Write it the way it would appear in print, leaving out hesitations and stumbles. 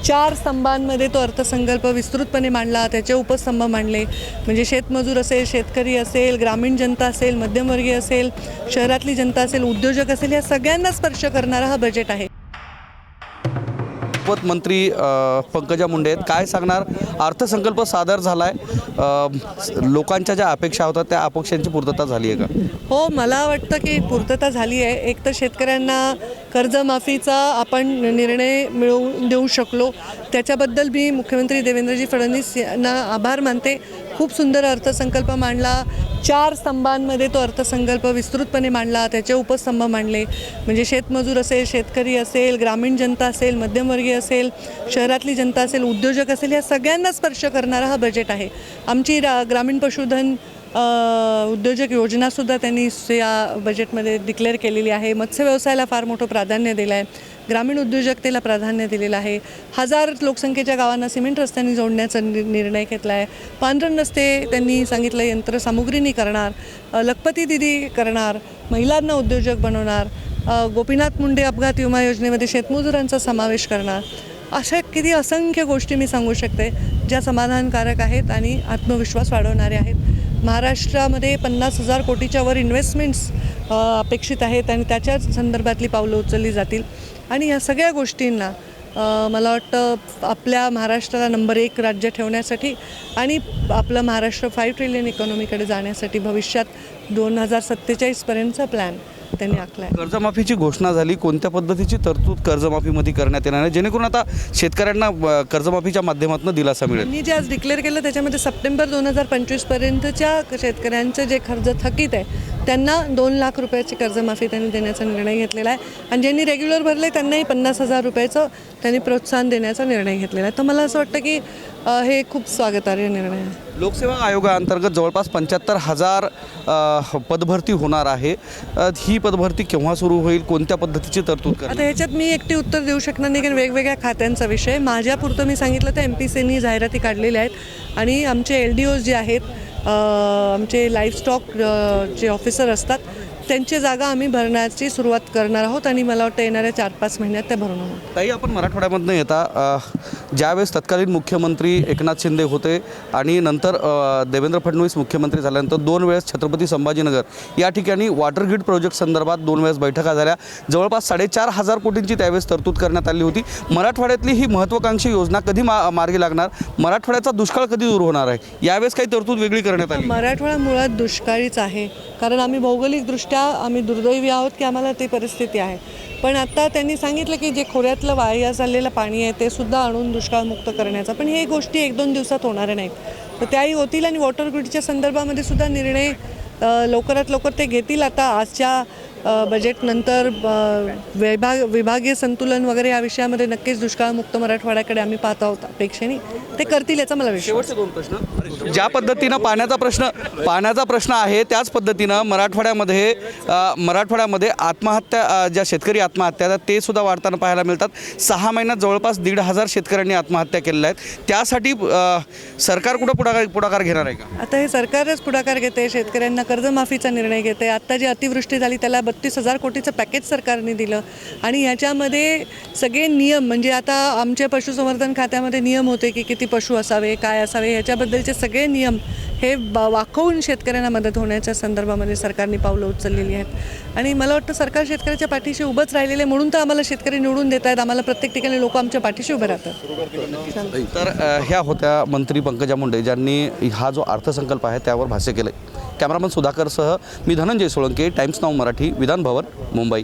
4 स्तंभांमध्ये तो अर्थसंकल्प विस्तृतपणे मांडला, त्याचे उपस्तंभ मांडले. म्हणजे शेतमजूर असेल, शेतकरी असेल, ग्रामीण जनता असेल, मध्यमवर्गीय असेल, शहरातली जनता असेल, उद्योजक असेल, या सगळ्यांना स्पर्श करणारा हा बजेट आहे. मंत्री पंकजा मुंडे आहेत. काय सांगणार? अर्थसंकल्प सादर झाला आहे, लोकांच्या ज्या अपेक्षा होत्या त्या अपेक्षांची पूर्तता झाली आहे का? हो, मला वाटतं की पूर्तता झाली आहे. एक तर शेतकऱ्यांना कर्जमाफीचा आपण निर्णय मिळवून देऊ शकलो, त्याच्याबद्दल मी मुख्यमंत्री देवेंद्रजी फडणवीस यांना आभार मानते. खूप सुंदर अर्थसंकल्प मांडला. 4 स्तंभांमध्ये तो अर्थसंकल्प विस्तृतपणे मांडला, त्याचे उपस्तंभ मांडले. म्हणजे शेतमजूर असेल, शेतकरी असेल, ग्रामीण जनता असेल, मध्यमवर्गीय असेल, शहरातली जनता असेल, उद्योजक असेल, या सगळ्यांना स्पर्श करणारा हा बजेट आहे. आमची ग्रामीण पशुधन उद्योजक योजनासुद्धा त्यांनी या बजेटमध्ये डिक्लेअर केलेली आहे. मत्स्य व्यवसायाला फार मोठं प्राधान्य दिलं आहे. ग्रामीण उद्योजकतेला प्राधान्य दिलेलं आहे. 1000 लोकसंख्येच्या गावांना सिमेंट रस्त्यांनी जोडण्याचा निर्णय घेतला आहे. पांढरण रस्ते त्यांनी सांगितलं यंत्रसामुग्रीनी करणार, लखपती दिदी करणार, महिलांना उद्योजक बनवणार, गोपीनाथ मुंडे अपघात विमा योजनेमध्ये शेतमजुरांचा समावेश करणार. अशा किती असंख्य गोष्टी मी सांगू शकते ज्या समाधानकारक आहेत आणि आत्मविश्वास वाढवणारे आहेत. महाराष्ट्रामध्ये 50,000 कोटीच्या वर इन्व्हेस्टमेंट्स अपेक्षित आहेत आणि त्याच्याच संदर्भातली पावलं उचलली जातील. आणि या सगळ्या गोष्टींना मला वाटतं आपल्या महाराष्ट्राला नंबर 1 राज्य ठेवण्यासाठी आणि आपलं महाराष्ट्र 5 ट्रिलियन इकॉनॉमीकडे जाण्यासाठी भविष्यात 2047पर्यंतचा प्लॅन त्यांनी आखला आहे. कर्जमाफीची घोषणा झाली, कोणत्या पद्धतीची तरतूद कर्जमाफीमध्ये करण्यात येणार आहे जेणेकरून आता शेतकऱ्यांना कर्जमाफीच्या माध्यमातून दिलासा मिळेल? मी जे आज डिक्लेअर केलं त्याच्यामध्ये सप्टेंबर 2025पर्यंतच्या शेतकऱ्यांचं जे कर्ज थकीत आहे त्यांना 2 लाख रुपयाची कर्जमाफी त्यांनी देण्याचा निर्णय घेतलेला आहे. आणि ज्यांनी रेग्युलर भरले त्यांनाही 50,000 रुपयाचं त्यांनी प्रोत्साहन देण्याचा निर्णय घेतलेला आहे. तर मला असं वाटतं की हे खूप स्वागतार्ह निर्णय आहे. लोकसेवा आयोगाअंतर्गत जवळपास 75,000 पदभरती होणार आहे. ही पदभरती केव्हा सुरू होईल, कोणत्या पद्धतीची तरतूद करणार? आता ह्याच्यात मी एकटी उत्तर देऊ शकणार नाही, कारण वेगवेगळ्या खात्यांचा विषय. माझ्यापुरतं मी सांगितलं तर MPCनी जाहिराती काढलेल्या आहेत आणि आमचे LDOs जे आहेत, आमचे लाईफस्टॉक जे ऑफिसर असतात त्यांची जागा आम्ही भरण्याची सुरुवात करणार आहोत आणि मला वाटतं येणाऱ्या 4-5 महिन्यात त्या भरून आहोत. ताई, आपण मराठवाड्यामधनं येता, ज्यावेळेस तत्कालीन मुख्यमंत्री एकनाथ शिंदे होते आणि नंतर देवेंद्र फडणवीस मुख्यमंत्री झाल्यानंतर 2 वेळेस छत्रपती संभाजीनगर या ठिकाणी वॉटर ग्रीड प्रोजेक्ट संदर्भात 2 वेळेस बैठका झाल्या. जवळपास 4,500 कोटींची त्यावेळेस तरतूद करण्यात आली होती. मराठवाड्यातली ही महत्त्वाकांक्षी योजना कधी मार्गी लागणार? मराठवाड्याचा दुष्काळ कधी दूर होणार आहे? यावेळेस काही तरतूद वेगळी करण्यात आली? मराठवाडा मुळात दुष्काळीच आहे, कारण आम्ही भौगोलिकदृष्ट्या आम्ही दुर्दैवी आहोत की आम्हाला ती परिस्थिती आहे. पण आता त्यांनी सांगितलं की जे खोऱ्यातलं वाया चाललेलं पाणी आहे ते सुद्धा आणून दुष्काळमुक्त करण्याचा, पण हे गोष्टी 1-2 दिवसात होणाऱ्या नाहीत. तर त्याही होतील आणि वॉटर ग्रीडच्या संदर्भामध्ये सुद्धा निर्णय लवकरात लवकर ते घेतील. आता आजच्या बजेटनंतर विभागीय संतुलन वगैरे या विषयामध्ये नक्कीच दुष्काळमुक्त मराठवाड्याकडे आम्ही पाहत आहोत अपेक्षेने. ते करतील याचा मला विश्वास. शेवटचे 2 प्रश्न. ज्या पद्धतीनं पाण्याचा प्रश्न आहे त्याच पद्धतीनं मराठवाड्यामध्ये आत्महत्या, ज्या शेतकरी आत्महत्या ते सुद्धा वाढताना पाहायला मिळतात. 6 महिन्यात जवळपास 1,500 शेतकऱ्यांनी आत्महत्या केलेल्या आहेत. त्यासाठी सरकार कुठं पुढाकार घेणार आहे का? आता हे सरकारच पुढाकार घेते, शेतकऱ्यांना कर्जमाफीचा निर्णय घेते. आत्ता जी अतिवृष्टी झाली त्याला 32,000 कोटीचं पॅकेज सरकारने दिलं आणि ह्याच्यामध्ये सगळे नियम, म्हणजे आता आमच्या पशुसंवर्धन खात्यामध्ये नियम होते की किती पशु असावे, काय असावे, ह्याच्याबद्दलचे सगळे नियम हे वाकवून शेतकऱ्यांना मदत होण्याच्या संदर्भामध्ये सरकारने पावलं उचललेली आहेत. आणि मला वाटतं सरकार शेतकऱ्याच्या पाठीशी उभंच राहिलेले, म्हणून तर आम्हाला शेतकरी निवडून देत आहेत. आम्हाला प्रत्येक ठिकाणी लोक आमच्या पाठीशी उभे राहतात. तर ह्या होत्या मंत्री पंकजा मुंडे, ज्यांनी हा जो अर्थसंकल्प आहे त्यावर भाष्य केलं. कॅमेरामन सुधाकरसह मी धनंजय सोळंके, टाइम्स नाऊ मराठी, विधान भवन, मुंबई.